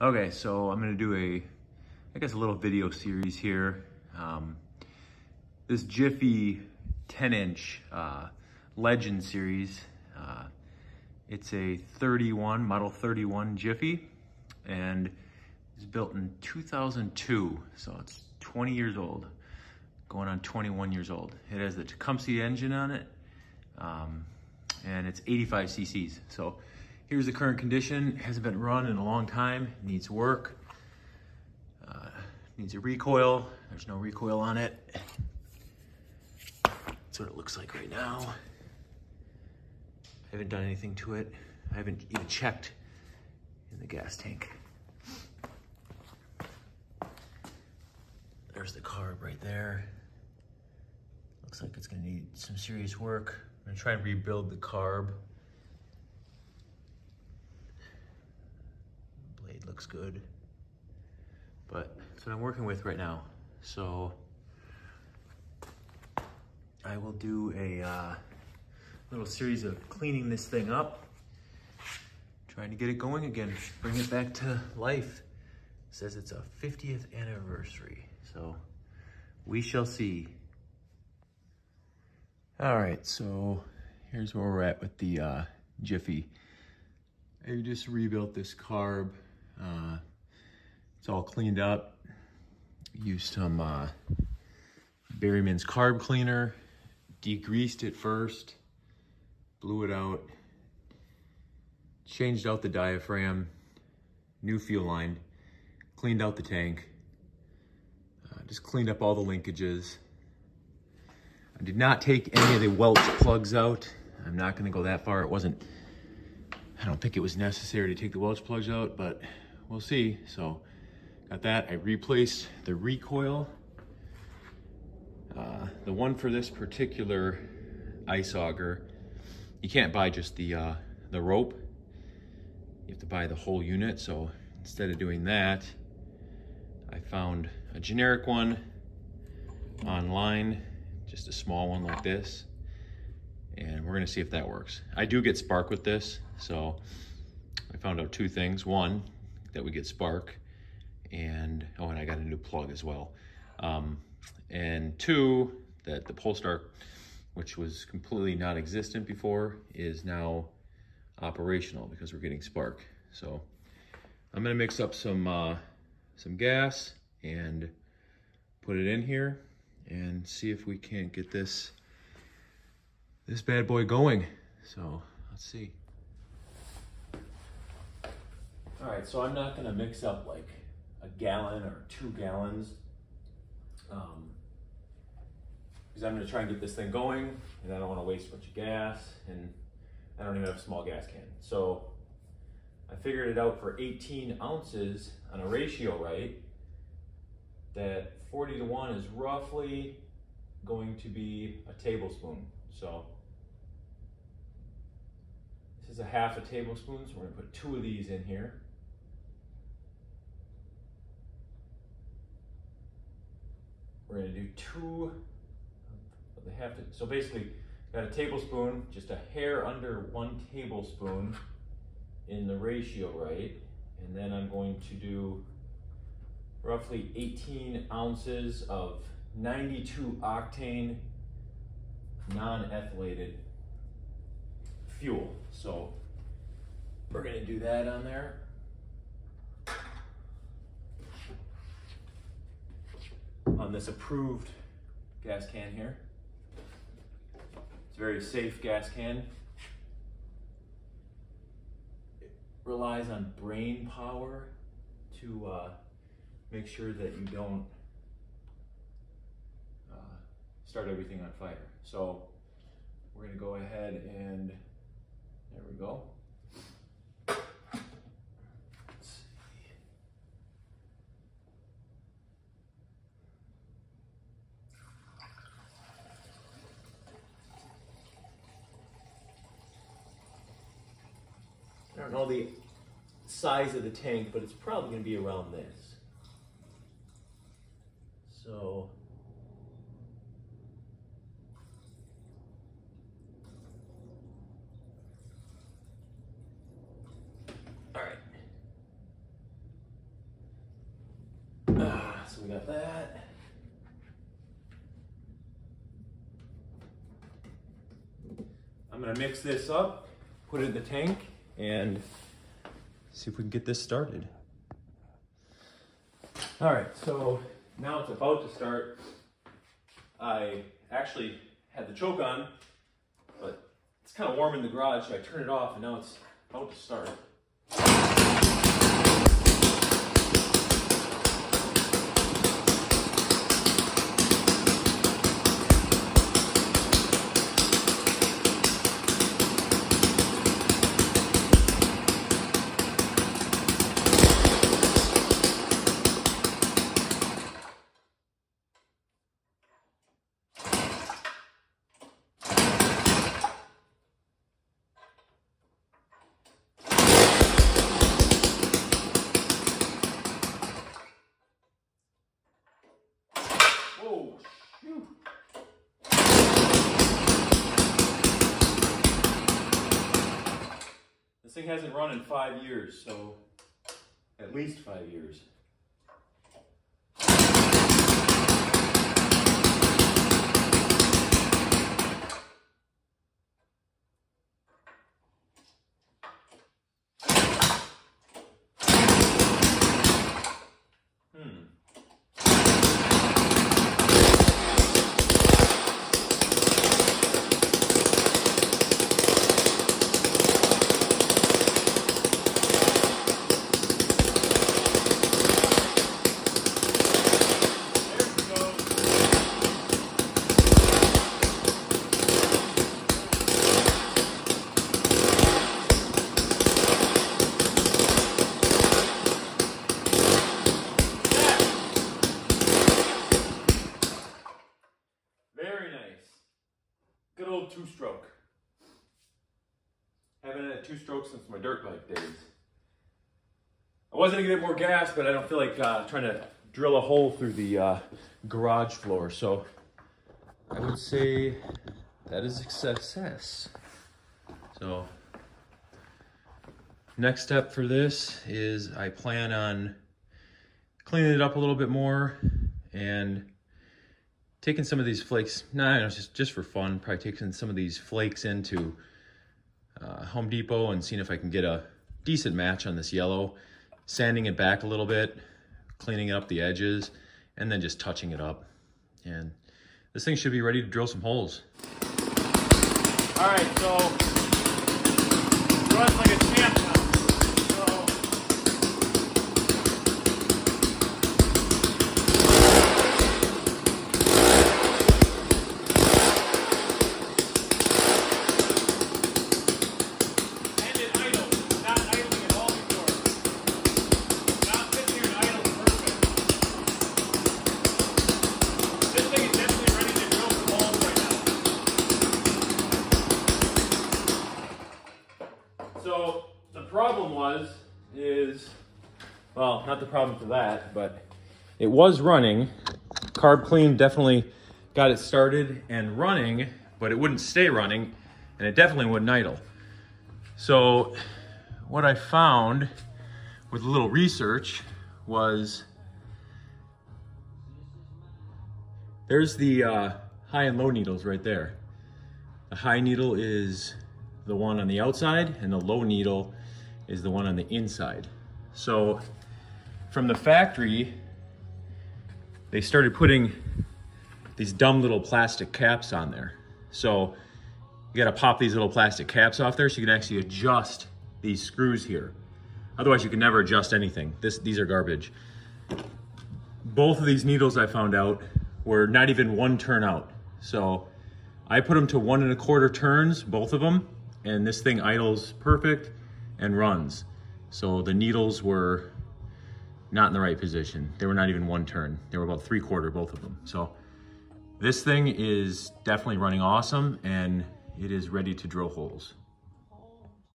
Okay, so I'm gonna do I guess a little video series here. This Jiffy 10-inch Legend series. It's a Model 31 Jiffy, and it's built in 2002, so it's 20 years old, going on 21 years old. It has the Tecumseh engine on it, and it's 85 cc's. So here's the current condition. It hasn't been run in a long time, needs work, needs a recoil. There's no recoil on it. That's what it looks like right now. I haven't done anything to it. I haven't even checked in the gas tank. There's the carb right there. Looks like it's gonna need some serious work. I'm gonna try and rebuild the carb. Blade looks good, but that's what I'm working with right now. So I will do a little series of cleaning this thing up, trying to get it going again, bring it back to life. It says it's a 50th anniversary, so we shall see. All right, so here's where we're at with the Jiffy. I just rebuilt this carb. It's all cleaned up. Used some Berryman's carb cleaner, degreased it first, blew it out, changed out the diaphragm, new fuel line, cleaned out the tank, just cleaned up all the linkages. I did not take any of the Welch plugs out. I'm not gonna go that far. I don't think it was necessary to take the Welch plugs out, but we'll see. So got that. I replaced the recoil. The one for this particular ice auger, you can't buy just the rope. You have to buy the whole unit. So instead of doing that, I found a generic one online, just a small one like this. And we're gonna see if that works. I do get spark with this. So I found out two things. One, that we get spark, and I got a new plug as well. And two, that the pole start, which was completely non-existent before, is now operational because we're getting spark. So I'm gonna mix up some gas and put it in here and see if we can't get this bad boy going. So let's see. All right, so I'm not gonna mix up like a gallon or 2 gallons, because I'm gonna try and get this thing going, and I don't wanna waste a bunch of gas, and I don't even have a small gas can. So I figured it out for 18 ounces on a ratio right, that 40-to-1 is roughly going to be a tablespoon. So this is a half a tablespoon, so we're gonna put 2 of these in here. We're gonna do 2 of the so basically, got a tablespoon, just a hair under 1 tablespoon in the ratio right, and then I'm going to do roughly 18 ounces of 92 octane non-ethylated fuel. So we're gonna do that on there. On this approved gas can here. It's a very safe gas can. It relies on brain power to make sure that you don't start everything on fire. So we're gonna go ahead and, there we go. I don't know the size of the tank, but it's probably going to be around this. So all right. we got that. I'm gonna mix this up, put it in the tank, and see if we can get this started. All right, so now it's about to start. I actually had the choke on, but it's kind of warm in the garage, so I turned it off, and now it's about to start. Oh, shoot. This thing hasn't run in 5 years, so at least 5 years. Good old two-stroke. Haven't had a two-stroke since my dirt bike days. I was gonna get more gas, but I don't feel like trying to drill a hole through the garage floor. So I would say that is a success. So next step for this is I plan on cleaning it up a little bit more and taking some of these flakes, just for fun, probably taking some of these flakes into Home Depot and seeing if I can get a decent match on this yellow, sanding it back a little bit, cleaning up the edges, and then just touching it up. And this thing should be ready to drill some holes. All right, so runs like a champ now. So the problem well, not the problem for that, but it was running. Carb clean definitely got it started and running, but it wouldn't stay running, and it definitely wouldn't idle. So what I found with a little research was there's the high and low needles right there. The high needle is the one on the outside, and the low needle is the one on the inside. So from the factory, they started putting these dumb little plastic caps on there. So you gotta pop these little plastic caps off there so you can actually adjust these screws here. Otherwise you can never adjust anything. These are garbage. Both of these needles, I found out, were not even one turn out. So I put them to 1 1/4 turns, both of them, and this thing idles perfect and runs. So the needles were not in the right position. They were not even one turn. They were about 3/4, both of them. So this thing is definitely running awesome, and it is ready to drill holes.